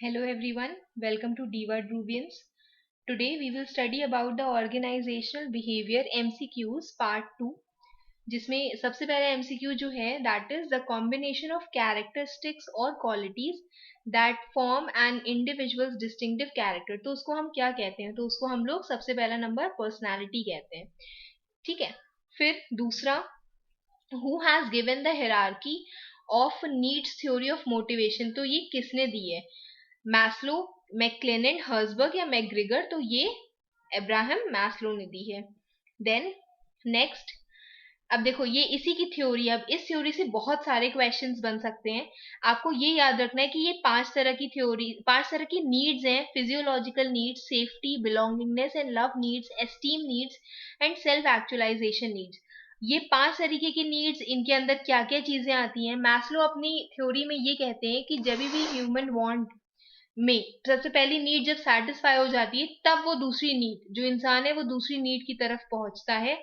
Hello everyone, welcome to DWORD Rubians. Today we will study about the organizational behavior MCQs part 2 जिसमें सबसे पहला MCQ जो है that is the combination of characteristics or qualities that form an individual's distinctive character. तो उसको हम क्या कहते हैं? तो उसको हम लोग सबसे पहला नंबर personality कहते हैं. ठीक है. फिर दूसरा who has given the hierarchy of needs theory of motivation. तो ये किसने दी है? मैस्लो, मैक्लेनेन, हर्सबर्ग या मैकग्रेगर? तो ये अब्राहम मैस्लो ने दी है. देन नेक्स्ट, अब देखो ये इसी की थ्योरी. अब इस थ्योरी से बहुत सारे क्वेश्चंस बन सकते हैं. आपको ये याद रखना है कि ये 5 तरह की थ्योरी, 5 तरह की नीड्स हैं. Physiological needs, safety, belongingness and love needs, esteem needs and self actualisation needs. ये 5 तरीके की नीड्स, इनके अंदर क्या क्या चीजें आती हैं? मैस्लो अपनी थ्योरी में ये कहते हैं कि जब भी ह्यूमन वांट में सबसे पहली नीड जब सेटिस्फाई हो जाती है, तब वो दूसरी नीड, जो इंसान है वो दूसरी नीड की तरफ पहुंचता है.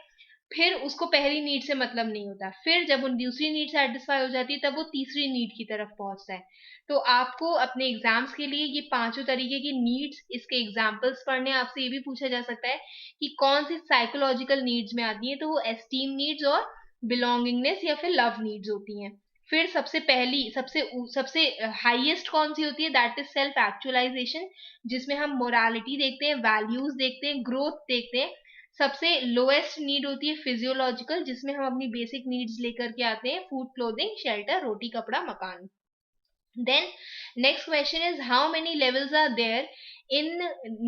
फिर उसको पहली नीड से मतलब नहीं होता. फिर जब उन दूसरी नीड सेटिस्फाई हो जाती है, तब वो तीसरी नीड की तरफ पहुंचता है. तो आपको अपने एग्जाम्स के लिए ये 5 तरीके की नीड्स, इसके एग्जाम्पल्स पढ़ने. आपसे ये भी पूछा जा सकता है कि कौन सी साइकोलॉजिकल नीड्स में आती है. तो वो एस्टीम नीड्स और बिलोंगिंगनेस या फिर लव नीड्स होती हैं. फिर सबसे पहली, सबसे सबसे हाईएस्ट कौन सी होती है? दैट इज सेल्फ एक्चुअलाइजेशन, जिसमें हम मोरालिटी देखते हैं, वैल्यूज देखते हैं, ग्रोथ देखते हैं. सबसे लोएस्ट नीड होती है फिजियोलॉजिकल, जिसमें हम अपनी बेसिक नीड्स लेकर के आते हैं: फूड, क्लोथिंग, शेल्टर, रोटी, कपड़ा, मकान. Then next question is how many levels are there in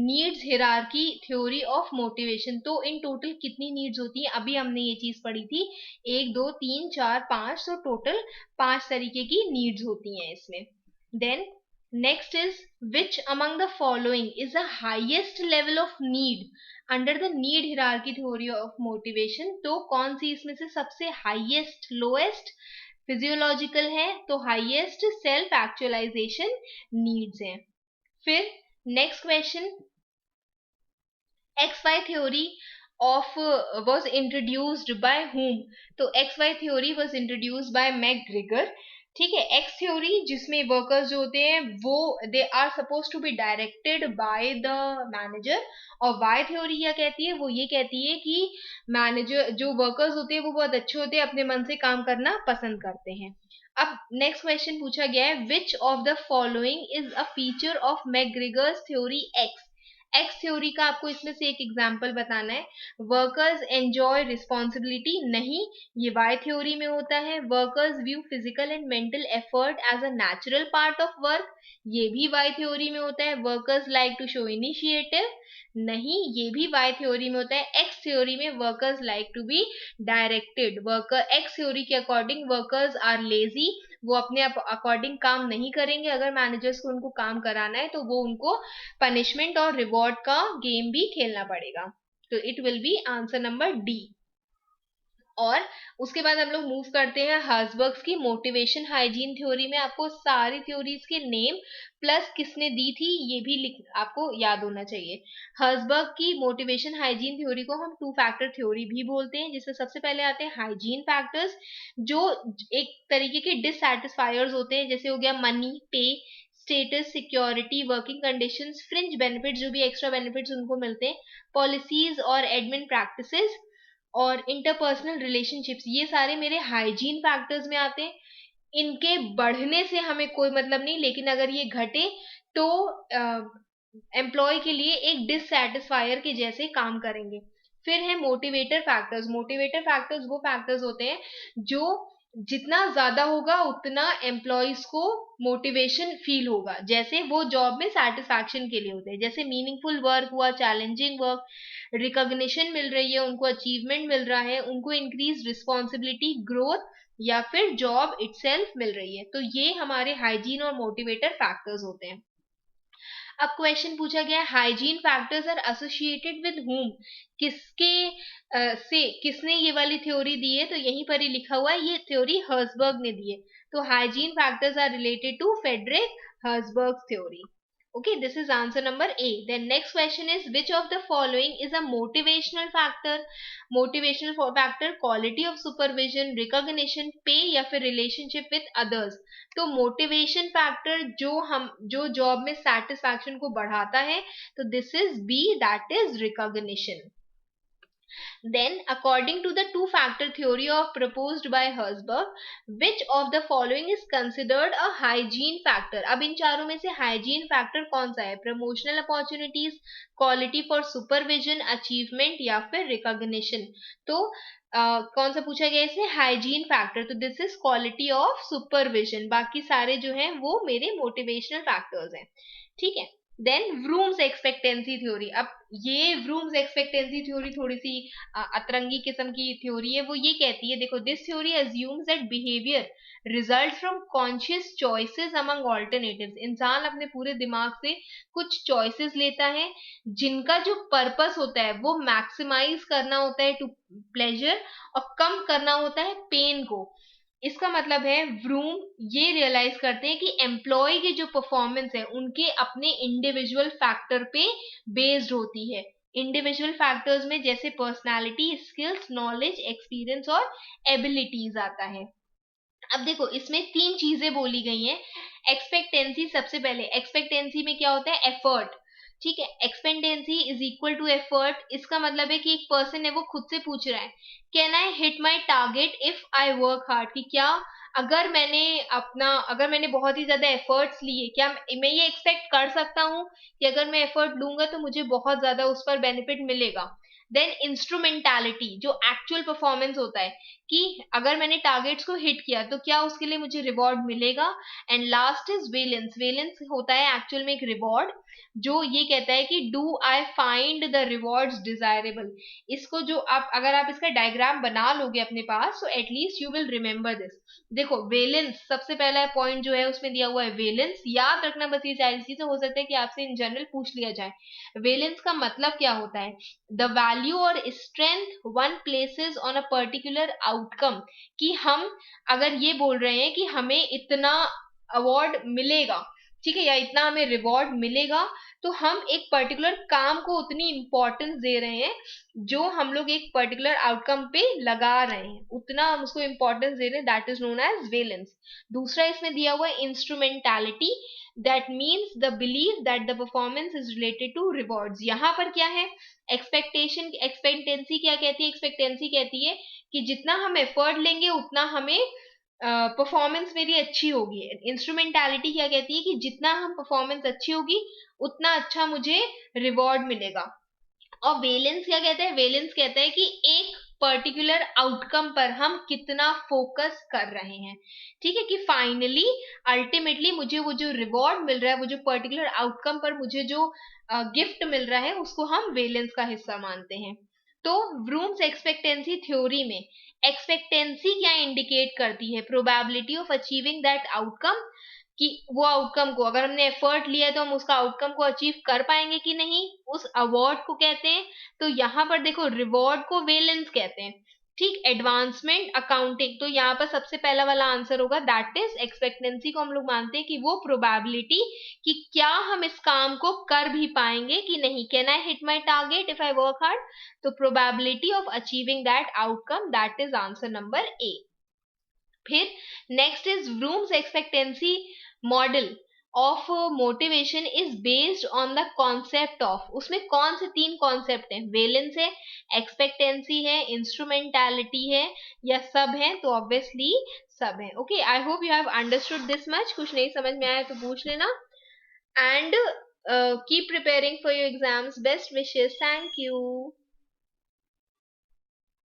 needs hierarchy theory of motivation. तो इन टोटल कितनी नीड्स होती है? अभी हमने ये चीज पढ़ी थी, 1 2 3 4 5. तो टोटल 5 तरीके की नीड्स होती हैं इसमें. Then next is which among the following is the highest level of need under the need hierarchy theory of motivation. तो कौन सी इसमें से सबसे हाईएस्ट, लोएस्ट फिजियोलॉजिकल है, तो हाईएस्ट सेल्फ एक्चुअलाइजेशन नीड्स है. फिर next question, X Y theory of was introduced by whom? तो X Y theory was introduced by McGregor. ठीक है. एक्स थ्योरी जिसमें वर्कर्स जो होते हैं वो they are suppose to be directed by the manager. और वाई थ्योरी क्या कहती है? वो ये कहती है कि मैनेजर, जो वर्कर्स होते हैं वो बहुत अच्छे होते हैं, अपने मन से काम करना पसंद करते हैं. अब नेक्स्ट क्वेश्चन पूछा गया है which of the following is a feature of McGregor's theory X. X theory का आपको इसमें से एक एग्जाम्पल बताना है. वर्कर्स एंजॉय रिस्पॉन्सिबिलिटी, नहीं, ये वाई थ्योरी में होता है. Workers view physical and mental effort as a natural part of work, ये भी वाई थ्योरी में होता है. Workers like to show initiative, नहीं, ये भी वाई थ्योरी में होता है. एक्स थ्योरी में workers like to be directed. Worker, X theory के अकॉर्डिंग वर्कर्स आर लेजी, वो अपने अकॉर्डिंग काम नहीं करेंगे. अगर मैनेजर्स को उनको काम कराना है तो वो उनको पनिशमेंट और रिवॉर्ड का गेम भी खेलना पड़ेगा. तो it will be answer number D. और उसके बाद हम लोग मूव करते हैं हर्सबर्ग्स की मोटिवेशन हाइजीन थ्योरी में. आपको सारी थ्योरीज के नेम प्लस किसने दी थी ये भी आपको याद होना चाहिए. हर्सबर्ग की मोटिवेशन हाइजीन थ्योरी को हम 2 फैक्टर थ्योरी भी बोलते हैं, जिसमें सबसे पहले आते हैं हाइजीन फैक्टर्स, जो एक तरीके के डिससैटिस्फायर्स होते हैं. जैसे हो गया मनी, पे, status, security, working conditions, fringe benefits, जो भी एक्स्ट्रा बेनिफिट्स उनको मिलते हैं, पॉलिसीज और एडमिन प्रैक्टिसेस, और इंटरपर्सनल रिलेशनशिप्स. ये सारे मेरे हाइजीन फैक्टर्स में आते हैं. इनके बढ़ने से हमें कोई मतलब नहीं, लेकिन अगर ये घटे तो एम्प्लॉय के लिए एक डिससैटिस्फायर के जैसे काम करेंगे. फिर है मोटिवेटर फैक्टर्स. मोटिवेटर फैक्टर्स वो फैक्टर्स होते हैं जो जितना ज्यादा होगा उतना एम्प्लॉयज को मोटिवेशन फील होगा. जैसे वो जॉब में सेटिस्फैक्शन के लिए होते हैं, जैसे मीनिंगफुल वर्क हुआ, चैलेंजिंग वर्क, रिकॉग्निशन मिल रही है उनको, अचीवमेंट मिल रहा है उनको, इंक्रीज रिस्पॉन्सिबिलिटी, ग्रोथ, या फिर जॉब इटसेल्फ मिल रही है. तो ये हमारे हाइजीन और मोटिवेटर फैक्टर्स होते हैं. अब क्वेश्चन पूछा गया hygiene factors are associated with whom. किसके से किसने ये वाली थ्योरी दी है? तो यहीं पर ही लिखा हुआ है, ये थ्योरी हर्सबर्ग ने दी है. तो hygiene factors are related to Frederick Herzberg theory. Okay, this is answer number A. Then next question is, which of the following is a motivational factor? Motivational factor, quality of supervision, recognition, pay या फिर relationship with others. तो motivation factor जो job में satisfaction को बढ़ाता है, तो this is B, that is recognition. Then, according to the two-factor theory of proposed by Herzberg, which of the following is considered a hygiene factor? अब इन चारों में से hygiene factor कौन सा है? Promotional opportunities, quality for supervision, achievement या फिर recognition. तो कौन सा पूछा गया इसमें? Hygiene factor. तो this is quality of supervision. बाकी सारे जो हैं वो मेरे मोटिवेशनल फैक्टर्स हैं. ठीक है. Then Vroom's expectancy theory. अब ये व्रूम्स एक्सपेक्टेंसी थ्योरी थोड़ी सी अतरंगी किस्म की थ्योरी है. वो ये कहती है, देखो, this theory assumes that behaviour result from conscious choices among alternatives. इंसान अपने पूरे दिमाग से कुछ चॉइसेस लेता है जिनका जो पर्पस होता है वो मैक्सिमाइज करना होता है टू प्लेजर और कम करना होता है पेन को. इसका मतलब है व्रूम ये रियलाइज करते हैं कि एम्प्लॉय की जो परफॉर्मेंस है उनके अपने इंडिविजुअल फैक्टर पे बेस्ड होती है. इंडिविजुअल फैक्टर्स में जैसे पर्सनालिटी, स्किल्स, नॉलेज, एक्सपीरियंस और एबिलिटीज आता है. अब देखो, इसमें तीन चीजें बोली गई हैं. एक्सपेक्टेंसी, सबसे पहले एक्सपेक्टेंसी में क्या होता है? एफर्ट. ठीक है. Expectancy is equal to effort. इसका मतलब है कि एक पर्सन है वो खुद से पूछ रहा है, can I hit my target if I work hard. कि क्या अगर मैंने बहुत ही ज्यादा एफर्ट्स लिए, क्या मैं ये एक्सपेक्ट कर सकता हूँ कि अगर मैं एफर्ट लूंगा तो मुझे बहुत ज्यादा उस पर बेनिफिट मिलेगा. देन इंस्ट्रूमेंटालिटी, जो एक्चुअल परफॉर्मेंस होता है कि अगर मैंने टारगेट्स को हिट किया तो क्या उसके लिए मुझे रिवॉर्ड मिलेगा. And last is valence. Valence होता है एक्चुअल में एक रिवॉर्ड जो ये कहता है कि do I find the rewards desirable. इसको जो अगर आप इसका डायग्राम बना लोगे अपने पास, तो at least you will remember this. देखो, वेलेंस सबसे पहला पॉइंट जो है उसमें दिया हुआ है वेलेंस. याद रखना बस ये सारी चीजें, हो सकता है कि आपसे इन जनरल पूछ लिया जाए. वेलेंस का मतलब क्या होता है? द वैल्यू और strength one places on a particular outcome. कि हम अगर ये बोल रहे हैं कि हमें इतना अवार्ड मिलेगा, ठीक है, या इतना हमें रिवॉर्ड मिलेगा, तो हम एक पर्टिकुलर काम को उतनी इंपॉर्टेंस दे रहे हैं जो हम लोग एक पर्टिकुलर आउटकम पे लगा रहे हैं, उतना हम उसको इंपॉर्टेंस दे रहे हैं. That is known as valence. दूसरा इसमें दिया हुआ है instrumentality. That means the believe that the performance is related to rewards. यहाँ पर क्या है? एक्सपेक्टेशन. एक्सपेक्टेंसी क्या कहती है? एक्सपेक्टेंसी कहती है कि जितना हम एफर्ट लेंगे उतना हमें परफॉर्मेंस मेरी अच्छी होगी. इंस्ट्रूमेंटालिटी क्या कहती है कि जितना हम परफॉर्मेंस अच्छी होगी उतना अच्छा मुझे रिवॉर्ड मिलेगा. और वेलेंस क्या कहता है? वेलेंस कहता है कि एक पर्टिकुलर आउटकम पर हम कितना फोकस कर रहे हैं. ठीक है, कि फाइनली अल्टीमेटली मुझे वो जो रिवॉर्ड मिल रहा है, वो जो पर्टिकुलर आउटकम पर मुझे जो गिफ्ट मिल रहा है, उसको हम वेलेंस का हिस्सा मानते हैं. तो व्रूम्स एक्सपेक्टेंसी थ्योरी में एक्सपेक्टेंसी क्या इंडिकेट करती है? Probability of achieving that outcome. कि वो आउटकम को, अगर हमने एफर्ट लिया है तो हम उसका आउटकम को अचीव कर पाएंगे कि नहीं, उस अवार्ड को कहते हैं. तो यहाँ पर देखो, रिवॉर्ड को वेलेंस कहते हैं. ठीक. Advancement, accounting. तो यहाँ पर सबसे पहला वाला आंसर होगा, दैट इज एक्सपेक्टेंसी को हम लोग मानते हैं कि वो प्रोबेबिलिटी कि क्या हम इस काम को कर भी पाएंगे कि नहीं. Can I hit my target if I work hard. तो probability of achieving that outcome, that is answer number A. फिर next is Vroom's expectancy model of motivation is based on the concept of. उसमें कौन से तीन concept हैं? Valence है, expectancy है, instrumentality है, या सब है? तो ऑब्वियसली सब है. Okay, I hope you have understood this much. कुछ नहीं समझ में आया तो पूछ लेना. And keep preparing for your exams. Best wishes. Thank you.